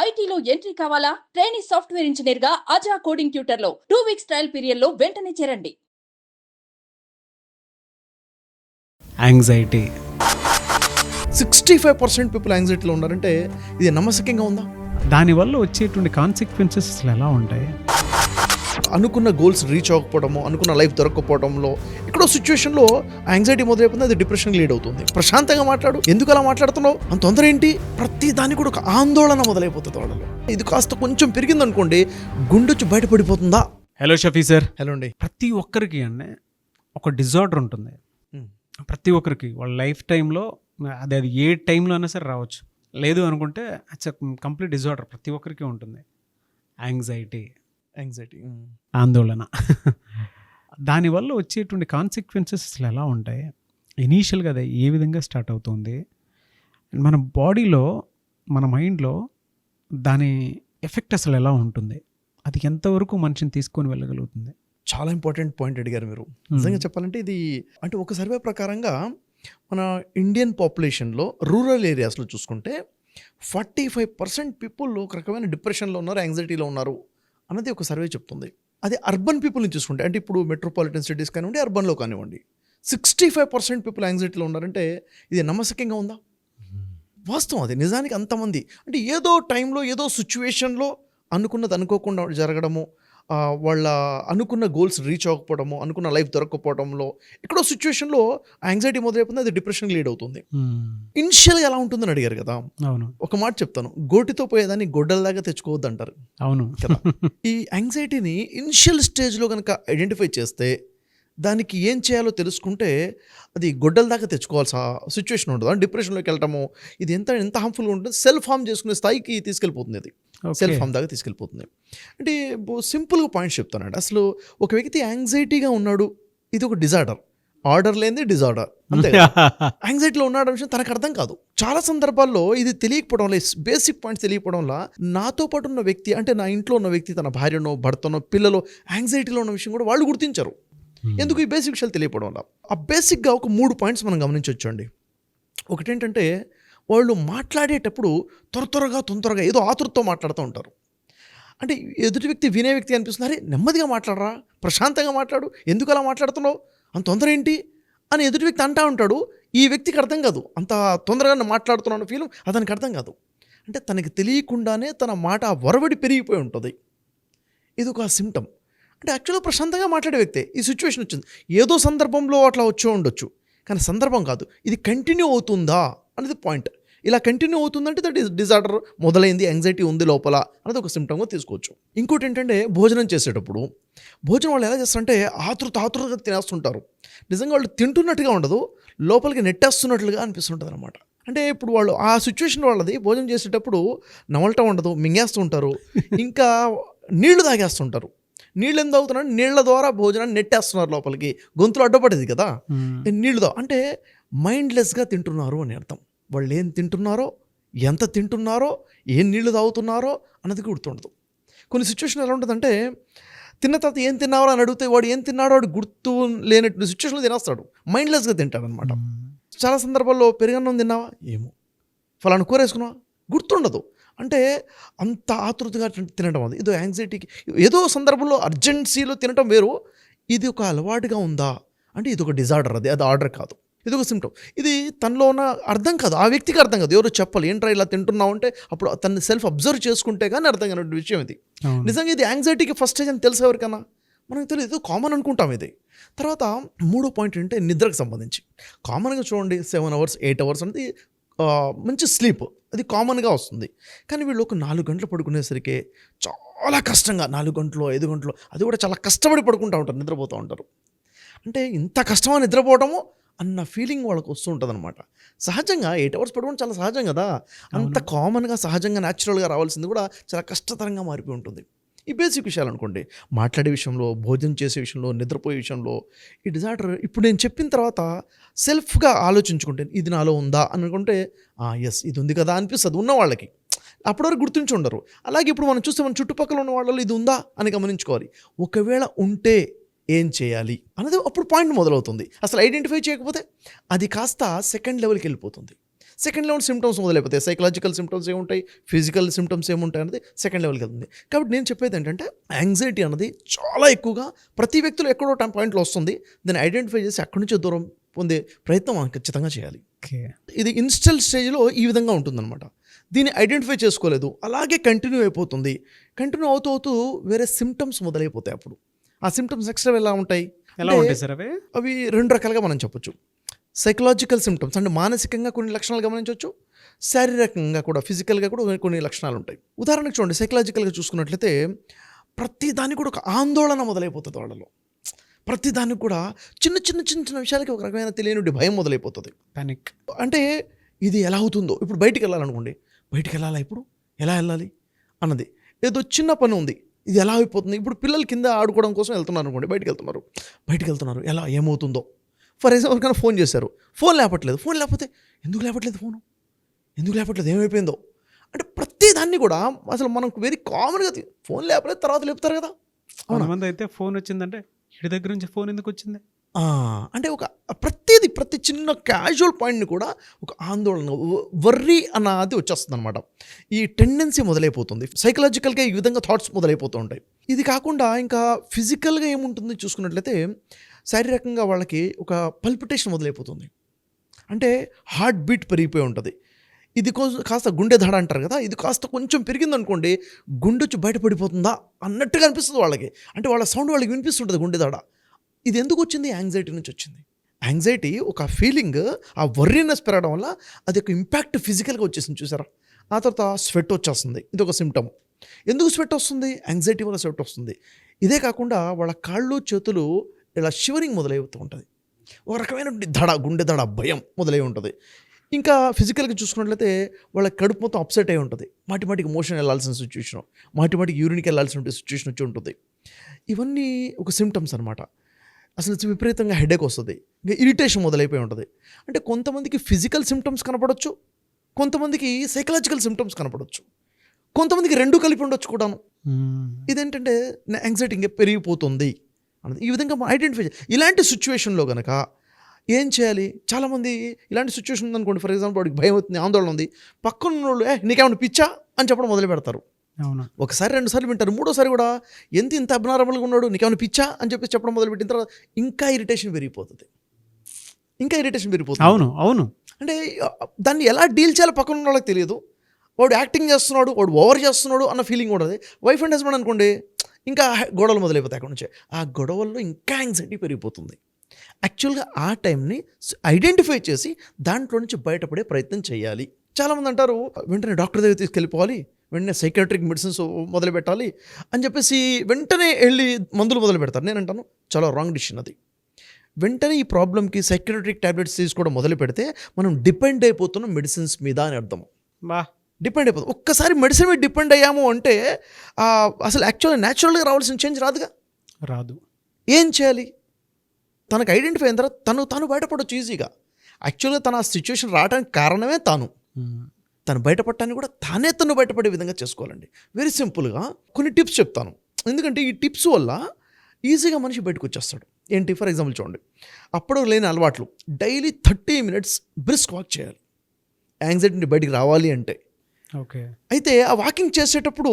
ఐటీలో ఎంట్రీ కావాలా? Trainee software engineer గా అజా కోడింగ్ ట్యూటర్ లో 2 వీక్స్ ట్రయల్ పీరియడ్ లో వెంటనే చేరండి. యాంగ్జైటీ 65% పీపుల్ యాంగ్జైటీలో ఉన్నారంటే ఇది నమ్మశక్యంగా ఉందా? దానివల్ల వచ్చేటువంటి కాన్సిక్వెన్సెస్ అసలు ఎలా ఉంటాయి? అనుకున్న గోల్స్ రీచ్ అవ్వకపోవడము, అనుకున్న లైఫ్ దొరకకపోవడంలో ఎక్కడో సిచ్యువేషన్లో యాంగ్జైటీ మొదలైపోతుంది, అది డిప్రెషన్కి లీడ్ అవుతుంది. ప్రశాంతంగా మాట్లాడు, ఎందుకు అలా మాట్లాడుతున్నావు, అంత తొందర ఏంటి, ప్రతి దానికి కూడా ఒక ఆందోళన మొదలైపోతుంది వాళ్ళలో. ఇది కాస్త కొంచెం పెరిగిందనుకోండి, గుండొచ్చి బయటపడిపోతుందా? Hello Shafi sir. హలో అండి. ప్రతి ఒక్కరికి అండి ఒక డిజార్డర్ ఉంటుంది. ప్రతి ఒక్కరికి వాళ్ళ లైఫ్ టైంలో అది ఏ టైంలో అయినా సరే రావచ్చు. లేదు అనుకుంటే ఇట్స్ కంప్లీట్ డిజార్డర్ ప్రతి ఒక్కరికి ఉంటుంది. యాంగ్జైటీ, ఆందోళన. దానివల్ల వచ్చేటువంటి కాన్సిక్వెన్సెస్ అసలు ఎలా ఉంటాయి? ఇనీషియల్గా అది ఏ విధంగా స్టార్ట్ అవుతుంది? మన బాడీలో, మన మైండ్లో దాని ఎఫెక్ట్ అసలు ఎలా ఉంటుంది? అది ఎంతవరకు మనిషిని తీసుకొని వెళ్ళగలుగుతుంది? చాలా ఇంపార్టెంట్ పాయింట్ అడిగారు మీరు. నిజంగా చెప్పాలంటే ఇది అంటే ఒక సర్వే ప్రకారంగా మన ఇండియన్ పాపులేషన్లో రూరల్ ఏరియాస్లో చూసుకుంటే 45% పీపుల్ ఒక రకమైన డిప్రెషన్లో ఉన్నారు, యాంగ్జైటీలో ఉన్నారు అన్నది ఒక సర్వే చెప్తుంది. అది అర్బన్ పీపుల్ని చూసుకుంటే, అంటే ఇప్పుడు మెట్రోపాలిటన్ సిటీస్ కానివ్వండి, అర్బన్లో కానివ్వండి, 65% పీపుల్ యాంగ్జైటీలో ఉన్నారంటే ఇది నమ్మశక్యంగా ఉందా? వాస్తవం. అది నిజానికి అంతమంది అంటే ఏదో టైంలో ఏదో సిచ్యువేషన్లో అనుకున్నది అనుకోకుండా జరగడము, వాళ్ళ అనుకున్న గోల్స్ రీచ్ అవ్వకపోవడము, అనుకున్న లైఫ్ దొరకకపోవడంలో ఎక్కడో సిచ్యువేషన్లో యాంగ్జైటీ మొదలైపోతుంది, అది డిప్రెషన్కి లీడ్ అవుతుంది. ఇనిషియల్గా ఎలా ఉంటుందని అడిగారు కదా. అవును. ఒక మాట చెప్తాను, గోటితో పోయేదాన్ని గొడ్డలలాగా తెచ్చుకోవద్దు అంటారు. అవును కదా. ఈ యాంగ్జైటీని ఇనిషియల్ స్టేజ్లో కనుక ఐడెంటిఫై చేస్తే, దానికి ఏం చేయాలో తెలుసుకుంటే అది గొడ్డల దాకా తెచ్చుకోవాల్సిన సిచ్యువేషన్ ఉంటుంది. అంటే డిప్రెషన్లోకి వెళ్ళటము, ఇది ఎంత హార్మ్ఫుల్గా ఉంటుంది, సెల్ఫ్ హార్మ్ చేసుకునే స్థాయికి తీసుకెళ్ళిపోతుంది. అది సెల్ఫ్ హార్మ్ దాకా తీసుకెళ్ళిపోతుంది. అంటే సింపుల్గా పాయింట్స్ చెప్తానండి. అసలు ఒక వ్యక్తి యాంగ్జైటీగా ఉన్నాడు, ఇది ఒక డిజార్డర్. ఆర్డర్ లేనిది డిజార్డర్, అంతే. యాంగ్జైటీలో ఉన్నాడు విషయం తనకు అర్థం కాదు. చాలా సందర్భాల్లో ఇది తెలియకపోవడం వల్ల, బేసిక్ పాయింట్స్ తెలియకపోవడం వల్ల, నాతో పాటు ఉన్న వ్యక్తి, అంటే నా ఇంట్లో ఉన్న వ్యక్తి, తన భార్యనో భర్తనో పిల్లలో యాంగ్జైటీలో ఉన్న విషయం కూడా వాళ్ళు గుర్తించరు. ఎందుకు? ఈ బేసిక్ విషయాలు తెలియకపోవడం వల్ల. ఆ బేసిక్గా ఒక 3 పాయింట్స్ మనం గమనించవచ్చు అండి. ఒకటేంటంటే, వాళ్ళు మాట్లాడేటప్పుడు తొందరగా ఏదో ఆతృతతో మాట్లాడుతూ ఉంటారు. అంటే ఎదుటి వ్యక్తి వినే వ్యక్తి అనిపిస్తుంది, అరే నెమ్మదిగా మాట్లాడరా, ప్రశాంతంగా మాట్లాడు, ఎందుకు అలా మాట్లాడుతున్నావు, అంత తొందర ఏంటి అని ఎదుటి వ్యక్తి అంటా ఉంటాడు. ఈ వ్యక్తికి అర్థం కాదు, అంత తొందరగా మాట్లాడుతున్నాను ఫీలింగ్ అతనికి అర్థం కాదు. అంటే తనకి తెలియకుండానే తన మాట వరవడి పెరిగిపోయి ఉంటుంది. ఇది ఒక సిమ్టమ్. అంటే యాక్చువల్గా ప్రశాంతంగా మాట్లాడే వ్యక్తే ఈ సిచ్యువేషన్ వచ్చింది. ఏదో సందర్భంలో అట్లా వచ్చి ఉండొచ్చు, కానీ సందర్భం కాదు. ఇది కంటిన్యూ అవుతుందా అనేది పాయింట్. ఇలా కంటిన్యూ అవుతుందంటే దట్ ఈస్ డిజార్డర్ మొదలైంది, యాంగ్జైటీ ఉంది లోపల అనేది ఒక సిమ్టమ్గా తీసుకోవచ్చు. ఇంకోటి ఏంటంటే, భోజనం చేసేటప్పుడు భోజనం వాళ్ళు ఎలా చేస్తారంటే ఆతృతగా తినేస్తుంటారు. నిజంగా వాళ్ళు తింటున్నట్టుగా ఉండదు, లోపలికి నెట్టేస్తున్నట్లుగా అనిపిస్తుంటుంది అనమాట. అంటే ఇప్పుడు వాళ్ళు ఆ సిచ్యువేషన్ వాళ్ళది, భోజనం చేసేటప్పుడు నవలటం ఉండదు, మింగేస్తూ ఉంటారు, ఇంకా నీళ్లు తాగేస్తుంటారు. నీళ్ళు ఎంత అవుతున్నాడు, నీళ్ల ద్వారా భోజనాన్ని నెట్టేస్తున్నారు లోపలికి, గొంతులు అడ్డపడేది కదా. నీళ్ళతో అంటే మైండ్లెస్గా తింటున్నారు అని అర్థం. వాళ్ళు ఏం తింటున్నారో, ఎంత తింటున్నారో, ఏం నీళ్లు తాగుతున్నారో అన్నది గుర్తుండదు. కొన్ని సిచ్యువేషన్ ఎలా ఉంటుందంటే, తిన్న తర్వాత ఏం తిన్నారో అని అడిగితే వాడు ఏం తిన్నాడో వాడు గుర్తు లేనట్టు సిచ్యువేషన్లో తినేస్తాడు, మైండ్లెస్గా తింటాడు అనమాట. చాలా సందర్భాల్లో పెరుగన్నం తిన్నావా, ఏమో, ఫలానా కూర వేసుకున్నావా, గుర్తుండదు. అంటే అంత ఆతృతగా తినడం, అది ఏదో యాంగ్జైటీకి, ఏదో సందర్భంలో అర్జెన్సీలో తినటం వేరు. ఇది ఒక అలవాటుగా ఉందా అంటే ఇది ఒక డిజార్డర్, అది ఆర్డర్ కాదు, ఇది ఒక సిమ్టమ్. ఇది తనలో ఉన్న అర్థం కాదు, ఆ వ్యక్తికి అర్థం కాదు. ఎవరో చెప్పాలి, ఏంట్రా ఇలా తింటున్నావు అంటే అప్పుడు తను సెల్ఫ్ అబ్జర్వ్ చేసుకుంటే కానీ అర్థం కాని విషయం ఇది. నిజంగా ఇది యాంగ్జైటీకి ఫస్ట్ స్టేజ్ అని తెలుసు ఎవరికన్నా, మనకు తెలియదు, కామన్ అనుకుంటాం ఇది. తర్వాత 3వ పాయింట్ ఏంటంటే నిద్రకు సంబంధించి. కామన్గా చూడండి 7 hours 8 hours అనేది మంచి స్లీప్, అది కామన్గా వస్తుంది. కానీ వీళ్ళు ఒక 4 గంటలు పడుకునేసరికి చాలా కష్టంగా 4 గంటలు 5 గంటలు, అది కూడా చాలా కష్టపడి పడుకుంటూ ఉంటారు, నిద్రపోతూ ఉంటారు. అంటే ఇంత కష్టమా నిద్రపోవడము అన్న ఫీలింగ్ వాళ్ళకి వస్తూ ఉంటుంది అనమాట. సహజంగా 8 hours పడుకోవడం చాలా సహజం కదా. అంత కామన్గా సహజంగా న్యాచురల్గా రావాల్సింది కూడా చాలా కష్టతరంగా మారిపోయి ఉంటుంది. ఈ బేసిక్ విషయాలు అనుకోండి, మాట్లాడే విషయంలో, భోజనం చేసే విషయంలో, నిద్రపోయే విషయంలో, ఈ డిజార్డర్ ఇప్పుడు నేను చెప్పిన తర్వాత సెల్ఫ్గా ఆలోచించుకుంటే ఇది నాలో ఉందా అనుకుంటే ఎస్ ఇది ఉంది కదా అనిపిస్తుంది ఉన్న వాళ్ళకి, అప్పటివరకు గుర్తించి ఉండరు. అలాగే ఇప్పుడు మనం చూస్తే మన చుట్టుపక్కల ఉన్న వాళ్ళలో ఇది ఉందా అని గమనించుకోవాలి. ఒకవేళ ఉంటే ఏం చేయాలి అన్నది అప్పుడు పాయింట్ మొదలవుతుంది. అసలు ఐడెంటిఫై చేయకపోతే అది కాస్త సెకండ్ లెవెల్కి వెళ్ళిపోతుంది. సెకండ్ లెవెల్ సిమ్టమ్స్ మొదలైపోతాయి. సైకలాజికల్ సిమ్టమ్స్ ఏముంటాయి, ఫిజికల్ సిమ్టమ్స్ ఏముంటాయి అనేది సెకండ్ లెవెల్కి వెళ్తుంది. కాబట్టి నేను చెప్పేది ఏంటంటే యాంగ్జైటీ అన్నది చాలా ఎక్కువగా ప్రతి వ్యక్తిలో ఎక్కడో పాయింట్లో వస్తుంది. దాన్ని ఐడెంటిఫై చేసి అక్కడి నుంచి దూరం పొందే ప్రయత్నం మనం ఖచ్చితంగా చేయాలి. ఓకే. ఇది ఇన్స్టల్ స్టేజ్లో ఈ విధంగా ఉంటుందన్నమాట. దీన్ని ఐడెంటిఫై చేసుకోలేదు, అలాగే కంటిన్యూ అయిపోతుంది. కంటిన్యూ అవుతూ అవుతూ వేరే సిమ్టమ్స్ మొదలైపోతాయి. అప్పుడు ఆ సిమ్టమ్స్ నెక్స్ట్ ఎలా ఉంటాయి ఎలా ఉంటాయి సార్ అవి? అవి రెండు రకాలుగా మనం చెప్పొచ్చు. సైకలాజికల్ సిమ్టమ్స్ అంటే మానసికంగా కొన్ని లక్షణాలు గమనించవచ్చు, శారీరకంగా కూడా ఫిజికల్గా కూడా కొన్ని లక్షణాలు ఉంటాయి. ఉదాహరణకు చూడండి, సైకలాజికల్గా చూసుకున్నట్లయితే ప్రతి దానికి కూడా ఒక ఆందోళన మొదలైపోతుంది వాళ్ళలో. ప్రతి దానికి కూడా చిన్న చిన్న చిన్న చిన్న విషయాలకి ఒక రకమైన తెలియని భయం మొదలైపోతుంది. పానిక్. అంటే ఇది ఎలా అవుతుందో, ఇప్పుడు బయటికి వెళ్ళాలనుకోండి, బయటికి వెళ్ళాలా, ఇప్పుడు ఎలా వెళ్ళాలి అన్నది, ఏదో చిన్న పని ఉంది, ఇది ఎలా అయిపోతుంది. ఇప్పుడు పిల్లలు కింద ఆడుకోవడం కోసం వెళ్తున్నారు అనుకోండి, బయటికి వెళ్తున్నారు, ఎలా ఏమవుతుందో. ఫర్ ఎగ్జాంపుల్ కన్నా ఫోన్ చేశారు, ఫోన్ లేపట్లేదు, ఫోన్ లేకపోతే ఎందుకు లేపట్లేదు, ఏమైపోయిందో. అంటే ప్రతి దాన్ని కూడా అసలు మనం వెరీ కామన్గా ఫోన్ లేపలేదు, తర్వాత లేపుతారు కదా. కొంతమంది అయితే ఫోన్ వచ్చిందంటే ఇంటి దగ్గర నుంచి ఫోన్ ఎందుకు వచ్చింది అంటే ప్రతి చిన్న క్యాజువల్ పాయింట్ని కూడా ఒక ఆందోళన, వర్రీ అన్నది వచ్చేస్తుంది అనమాట. ఈ టెండెన్సీ మొదలైపోతుంది. సైకలాజికల్గా ఈ విధంగా థాట్స్ మొదలైపోతూ ఉంటాయి. ఇది కాకుండా ఇంకా ఫిజికల్గా ఏముంటుంది చూసుకున్నట్లయితే, శారీరకంగా వాళ్ళకి ఒక పల్పిటేషన్ మొదలైపోతుంది. అంటే హార్ట్ బీట్ పెరిగిపోయి ఉంటుంది. ఇది కాస్త గుండె దడ అంటారు కదా, ఇది కాస్త కొంచెం పెరిగిందనుకోండి, గుండె వచ్చి బయటపడిపోతుందా అన్నట్టుగా అనిపిస్తుంది వాళ్ళకి. అంటే వాళ్ళ సౌండ్ వాళ్ళకి వినిపిస్తుంటుంది గుండె దడ. ఇది ఎందుకు వచ్చింది? యాంగ్జైటీ నుంచి వచ్చింది. యాంగ్జైటీ ఒక ఫీలింగ్, ఆ వర్రీనెస్ పెరగడం వల్ల అది ఒక ఇంపాక్ట్ ఫిజికల్గా వచ్చేసింది, చూసారా. ఆ తర్వాత స్వెట్ వచ్చేస్తుంది, ఇది ఒక సిమ్టమ్. ఎందుకు స్వెట్ వస్తుంది? యాంగ్జైటీ వల్ల స్వెట్ వస్తుంది. ఇదే కాకుండా వాళ్ళ కాళ్ళు చేతులు ఇలా షివరింగ్ మొదలవుతూ ఉంటుంది. ఒక రకమైన గుండె దడ, భయం మొదలై ఉంటుంది. ఇంకా ఫిజికల్గా చూసుకున్నట్లయితే వాళ్ళ కడుపు మొత్తం అప్సెట్ అయి ఉంటుంది. మాటిమాటికి మోషన్ వెళ్ళాల్సిన సిచ్యువేషన్, మాటిమాటికి యూరిన్కి వెళ్ళాల్సిన సిచ్యువేషన్ వచ్చి ఉంటుంది. ఇవన్నీ ఒక సిమ్టమ్స్ అనమాట. అసలు విపరీతంగా హెడేక్ వస్తుంది, ఇంకా ఇరిటేషన్ మొదలైపోయి ఉంటుంది. అంటే కొంతమందికి ఫిజికల్ సిమ్టమ్స్ కనపడవచ్చు, కొంతమందికి సైకలాజికల్ సిమ్టమ్స్ కనపడవచ్చు, కొంతమందికి రెండు కలిపి ఉండొచ్చు కూడాను. ఇదేంటంటే యాంగ్జైటీ ఇంకా పెరిగిపోతుంది అన్నది. ఈ విధంగా ఐడెంటిఫై ఇలాంటి సిచ్యువేషన్లో కనుక ఏం చేయాలి? చాలామంది ఇలాంటి సిచ్యువేషన్ ఉందనుకోండి, ఫర్ ఎగ్జాంపుల్ వాడికి భయం అవుతుంది, ఆందోళన ఉంది, పక్కన వాళ్ళు నీకేమైనా పిచ్చా అని చెప్పడం మొదలు పెడతారు. అవునా? ఒకసారి రెండుసార్లు వింటారు, మూడోసారి కూడా ఇంత అబ్నార్మల్గా ఉన్నాడు, నీకేమైనా పిచ్చా అని చెప్పి చెప్పడం మొదలుపెట్టిన తర్వాత ఇంకా ఇరిటేషన్ పెరిగిపోతుంది. అవును. అంటే దాన్ని ఎలా డీల్ చేయాలో పక్కన ఉన్న వాళ్ళకి తెలియదు. వాడు యాక్టింగ్ చేస్తున్నాడు, వాడు ఓవర్ చేస్తున్నాడు అన్న ఫీలింగ్ ఉంటుంది. వైఫ్ అండ్ హస్బెండ్ అనుకోండి, ఇంకా గొడవలు మొదలైపోతాయి. అక్కడ నుంచి ఆ గొడవల్లో ఇంకా యాంగ్జైటీ పెరిగిపోతుంది. యాక్చువల్గా ఆ టైంని ఐడెంటిఫై చేసి దాంట్లో నుంచి బయటపడే ప్రయత్నం చేయాలి. చాలామంది అంటారు వెంటనే డాక్టర్ దగ్గర తీసుకెళ్ళిపోవాలి, వెంటనే సైకాట్రిక్ మెడిసిన్స్ మొదలు పెట్టాలి అని చెప్పేసి వెంటనే వెళ్ళి మందులు మొదలు పెడతారు. నేను అంటాను చాలా రాంగ్ డిసిషన్ అది. వెంటనే ఈ ప్రాబ్లమ్కి సైకాట్రిక్ టాబ్లెట్స్ తీసుకోవడం మొదలు పెడితే మనం డిపెండ్ అయిపోతున్నాం మెడిసిన్స్ మీద అని అర్థం. డిపెండ్ అయిపోతాం. ఒక్కసారి మెడిసిన్ మీద డిపెండ్ అయ్యాము అంటే అసలు యాక్చువల్గా న్యాచురల్గా రావాల్సిన చేంజ్ రాదు. ఏం చేయాలి? తనకు ఐడెంటిఫై అయిన తర్వాత తను బయటపడవచ్చు ఈజీగా. యాక్చువల్గా తన ఆ సిచ్యువేషన్ రావడానికి కారణమే తను బయటపడటానికి కూడా తను బయటపడే విధంగా చేసుకోవాలండి. వెరీ సింపుల్గా కొన్ని టిప్స్ చెప్తాను, ఎందుకంటే ఈ టిప్స్ వల్ల ఈజీగా మనిషి బయటకు వచ్చేస్తాడు. ఏంటి? ఫర్ ఎగ్జాంపుల్ చూడండి, అప్పుడు లేని అలవాట్లు, డైలీ 30 minutes బ్రిస్క్ వాక్ చేయాలి యాంగ్జైటీ నుండి బయటికి రావాలి అంటే. ఓకే. అయితే ఆ వాకింగ్ చేసేటప్పుడు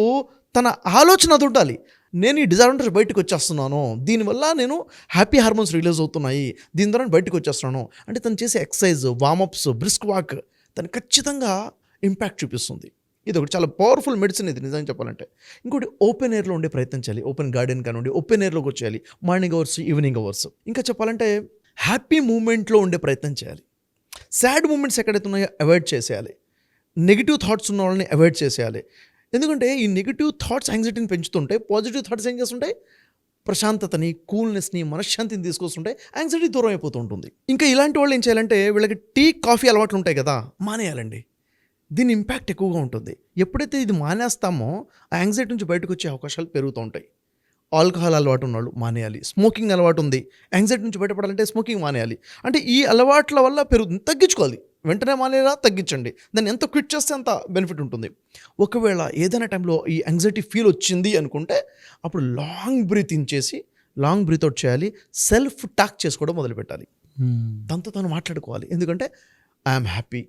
తన ఆలోచన అది ఉండాలి, నేను ఈ డిజార్డర్ బయటకు వచ్చేస్తున్నాను, దీనివల్ల నేను హ్యాపీ హార్మోన్స్ రిలీజ్ అవుతున్నాయి, దీని ద్వారా బయటకు వచ్చేస్తున్నాను అంటే తను చేసే ఎక్సర్సైజ్, వార్మప్స్, బ్రిస్క్ వాక్ తను ఖచ్చితంగా ఇంపాక్ట్ చూపిస్తుంది. ఇది ఒకటి చాలా పవర్ఫుల్ మెడిసిన్ ఇది నిజంగా చెప్పాలంటే. ఇంకోటి ఓపెన్ ఎయిర్లో ఉండే ప్రయత్నం చేయాలి. ఓపెన్ గార్డెన్ కానివ్వండి, ఓపెన్ ఎయిర్లోకి వచ్చేయాలి మార్నింగ్ అవర్స్, ఈవినింగ్ అవర్స్. ఇంకా చెప్పాలంటే హ్యాపీ మూమెంట్లో ఉండే ప్రయత్నం చేయాలి. సాడ్ మూమెంట్స్ ఎక్కడైతే ఉన్నాయో అవాయిడ్ చేసేయాలి. నెగిటివ్ థాట్స్ ఉన్న వాళ్ళని అవాయిడ్ చేసేయాలి. ఎందుకంటే ఈ నెగిటివ్ థాట్స్ యాంగ్జైటీని పెంచుతుంటాయి, పాజిటివ్ థాట్స్ ఏం చేస్తుంటాయి, ప్రశాంతతని, కూల్నెస్ని, మనశ్శాంతిని తీసుకొస్తుంటే యాంగ్జైటీ దూరం అయిపోతూ ఉంటుంది. ఇంకా ఇలాంటి వాళ్ళు ఏం చేయాలంటే వీళ్ళకి టీ, కాఫీ అలవాట్లు ఉంటాయి కదా, మానేయాలండి. దీని ఇంపాక్ట్ ఎక్కువగా ఉంటుంది. ఎప్పుడైతే ఇది మానేస్తామో ఆ యాంగ్జైటీ నుంచి బయటకు వచ్చే అవకాశాలు పెరుగుతూ ఉంటాయి. ఆల్కహాల్ అలవాటు ఉన్నవాళ్ళు మానేయాలి. స్మోకింగ్ అలవాటు ఉంది, యాంగ్జైటీ నుంచి బయటపడాలంటే స్మోకింగ్ మానేయాలి. అంటే ఈ అలవాట్ల వల్ల తగ్గించుకోవాలి. వెంటనే మానేలా తగ్గించండి, దాన్ని ఎంత క్విట్ చేస్తే అంత బెనిఫిట్ ఉంటుంది. ఒకవేళ ఏదైనా టైంలో ఈ యాంగ్జైటీ ఫీల్ వచ్చింది అనుకుంటే అప్పుడు లాంగ్ బ్రీత్ ఇన్ చేసి లాంగ్ బ్రీత్ అవుట్ చేయాలి. సెల్ఫ్ టాక్ చేసుకోవడం మొదలుపెట్టాలి. తనతో తను మాట్లాడుకోవాలి. ఎందుకంటే ఐఎమ్ హ్యాపీ,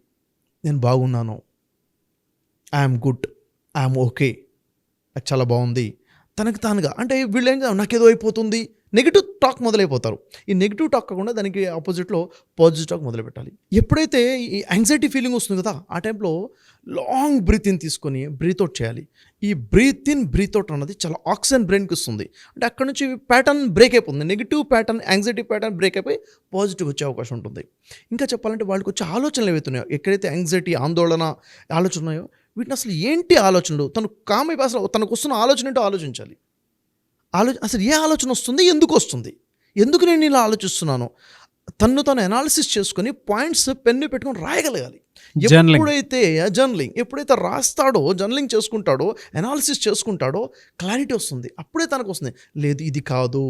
నేను బాగున్నాను, ఐఎమ్ గుడ్, ఐఎమ్ ఓకే, అది చాలా బాగుంది, తనకు తానుగా. అంటే వీళ్ళు ఏం కాదు, నాకేదో అయిపోతుంది, నెగిటివ్ టాక్ మొదలైపోతారు. ఈ నెగిటివ్ టాక్ కాకుండా దానికి ఆపోజిట్లో పాజిటివ్ టాక్ మొదలు పెట్టాలి. ఎప్పుడైతే ఈ యాంగ్జైటీ ఫీలింగ్ వస్తుంది కదా, ఆ టైంలో లాంగ్ బ్రీత్ ఇన్ తీసుకొని బ్రీత్ అవుట్ చేయాలి. ఈ బ్రీత్ ఇన్ బ్రీత్ అవుట్ అన్నది చాలా ఆక్సిజన్ బ్రెయిన్కి ఇస్తుంది. అంటే అక్కడ నుంచి ప్యాటర్న్ బ్రేక్ అయిపోతుంది. Negative pattern, anxiety pattern break అయిపోయి పాజిటివ్ వచ్చే అవకాశం ఉంటుంది. ఇంకా చెప్పాలంటే వాళ్ళకి వచ్చే ఆలోచనలు ఏవైతున్నాయో, ఎక్కడైతే యాంగ్జైటీ, ఆందోళన, ఆలోచన ఉన్నాయో వీటిని అసలు ఏంటి ఆలోచనలు, తను కామైపు అసలు తనకు వస్తున్న ఆలోచన ఏంటో ఆలోచించాలి. అసలు ఏ ఆలోచన వస్తుంది, ఎందుకు వస్తుంది, ఎందుకు నేను ఇలా ఆలోచిస్తున్నాను, తను అనాలిసిస్ చేసుకొని పాయింట్స్ పెన్ను పెట్టుకొని రాయగలగాలి. ఎప్పుడైతే ఎప్పుడైతే రాస్తాడో, జర్నలింగ్ చేసుకుంటాడో, అనాలిసిస్ చేసుకుంటాడో క్లారిటీ వస్తుంది. అప్పుడే తనకు వస్తుంది, లేదు ఇది కాదు,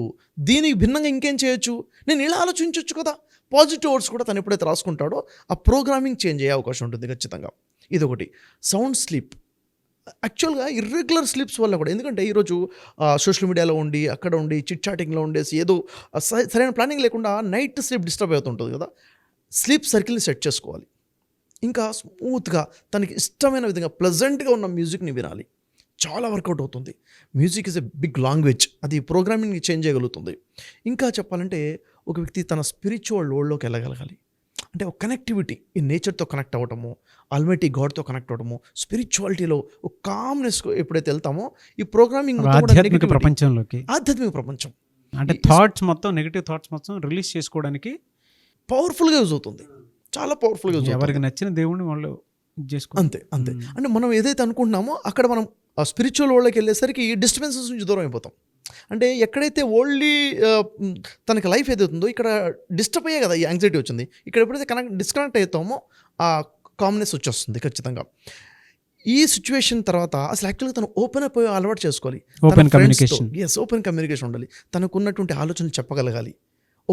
దీనికి భిన్నంగా ఇంకేం చేయొచ్చు, నేను ఇలా ఆలోచించవచ్చు కదా. పాజిటివ్ వర్డ్స్ కూడా తను ఎప్పుడైతే రాసుకుంటాడో ఆ ప్రోగ్రామింగ్ చేంజ్ అయ్యే అవకాశం ఉంటుంది ఖచ్చితంగా. ఇదొకటి. Sound sleep. యాక్చువల్గా ఇర్రెగ్యులర్ స్లీప్స్ వల్ల కూడా, ఎందుకంటే ఈరోజు సోషల్ మీడియాలో ఉండి, అక్కడ ఉండి, చిట్ చాటింగ్లో ఉండేసి ఏదో సరైన ప్లానింగ్ లేకుండా నైట్ స్లీప్ డిస్టర్బ్ అవుతుంటుంది కదా. స్లీప్ సర్కిల్ని సెట్ చేసుకోవాలి. ఇంకా స్మూత్గా తనకి ఇష్టమైన విధంగా ప్లెజెంట్గా ఉన్న మ్యూజిక్ని వినాలి. చాలా వర్కౌట్ అవుతుంది. Music is a big language, అది ప్రోగ్రామింగ్ని చేంజ్ చేయగలుగుతుంది. ఇంకా చెప్పాలంటే ఒక వ్యక్తి తన స్పిరిచువల్ వరల్డ్లోకి వెళ్ళగలగాలి. అంటే ఒక కనెక్టివిటీ, ఈ నేచర్తో కనెక్ట్ అవ్వటము, ఆల్మైటీ గాడ్తో కనెక్ట్ అవ్వడము, స్పిరిచువాలిటీలో ఒక కామ్నెస్ ఎప్పుడైతే వెళ్తామో ఈ ప్రోగ్రామింగ్ ఆధ్యాత్మిక ప్రపంచంలోకి, ఆధ్యాత్మిక ప్రపంచం అంటే థాట్స్ మొత్తం, నెగిటివ్ థాట్స్ మొత్తం రిలీజ్ చేసుకోవడానికి పవర్ఫుల్గా యూజ్ అవుతుంది. చాలా పవర్ఫుల్గా యూజ్ అవుతుంది. ఎవరికి నచ్చిన దేవుడిని వాళ్ళు చేసుకో. అంతే. అంటే మనం ఏదైతే అనుకుంటున్నామో అక్కడ మనం ఆ స్పిరిచువల్ వరల్డ్కి వెళ్ళేసరికి డిస్టర్బెన్సెస్ నుంచి దూరం అయిపోతాం. అంటే ఎక్కడైతే ఓన్లీ తనకి లైఫ్ ఏదవుతుందో ఇక్కడ డిస్టర్బ్ అయ్యే కదా ఈ యాంగ్జైటీ వచ్చింది. ఇక్కడ ఎప్పుడైతే డిస్కనెక్ట్ అవుతామో ఆ కామ్నెస్ వచ్చేస్తుంది ఖచ్చితంగా. ఈ సిచ్యువేషన్ తర్వాత అసలు యాక్చువల్గా తను ఓపెన్ అయిపోయి అలవాటు చేసుకోవాలి. Open communication. ఓపెన్ కమ్యూనికేషన్ ఉండాలి. తనకు ఉన్నటువంటి ఆలోచనలు చెప్పగలగాలి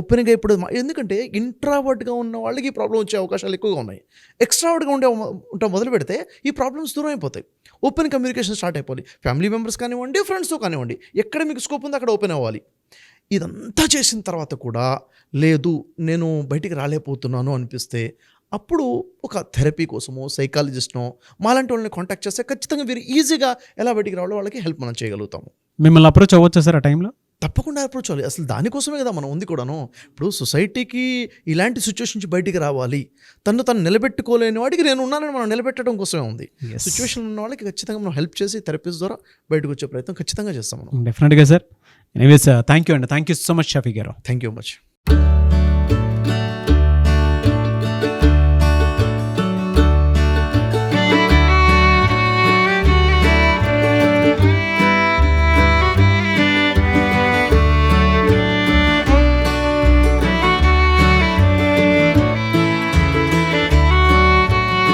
ఓపెన్గా. ఇప్పుడు ఎందుకంటే ఇంట్రావర్ట్గా ఉన్న వాళ్ళకి ఈ ప్రాబ్లం వచ్చే అవకాశాలు ఎక్కువగా ఉన్నాయి. ఎక్స్ట్రావర్ట్గా ఉంటే మొదలు పెడితే ఈ ప్రాబ్లమ్స్ దూరం అయిపోతాయి. ఓపెన్ కమ్యూనికేషన్ స్టార్ట్ అయిపోవాలి. ఫ్యామిలీ మెంబర్స్ కానివ్వండి, ఫ్రెండ్స్తో కానివ్వండి, ఎక్కడ మీకు స్కోప్ ఉందో అక్కడ ఓపెన్ అవ్వాలి. ఇదంతా చేసిన తర్వాత కూడా లేదు నేను బయటికి రాలేకపోతున్నాను అనిపిస్తే అప్పుడు ఒక థెరపీ కోసమో, సైకాలజిస్ట్నో మాలాంటి వాళ్ళని కాంటాక్ట్ చేస్తే ఖచ్చితంగా వీరు ఈజీగా ఎలా బయటికి రావాలో వాళ్ళకి హెల్ప్ మనం చేయగలుగుతాము. మిమ్మల్ని అప్రోచ్ అవ్వచ్చా సార్ ఆ టైంలో? తప్పకుండా అప్రోచ్ అవ్వాలి. అసలు దానికోసమే కదా మనం ఉంది కూడాను. ఇప్పుడు సొసైటీకి ఇలాంటి సిచ్యువేషన్ నుంచి బయటికి రావాలి, తను నిలబెట్టుకోలేని వాడికి నేను ఉన్నానని మనం నిలబెట్టడం కోసమే ఉంది. సిచ్యువేషన్ ఉన్న వాళ్ళకి ఖచ్చితంగా మనం హెల్ప్ చేసి థెరపీస్ ద్వారా బయటకు వచ్చే ప్రయత్నం ఖచ్చితంగా చేస్తాం మనం. డెఫినెట్గా సార్. ఎనీవేస్ థ్యాంక్ యూ అండి. Thank you so much Shafi గారు. Thank you much.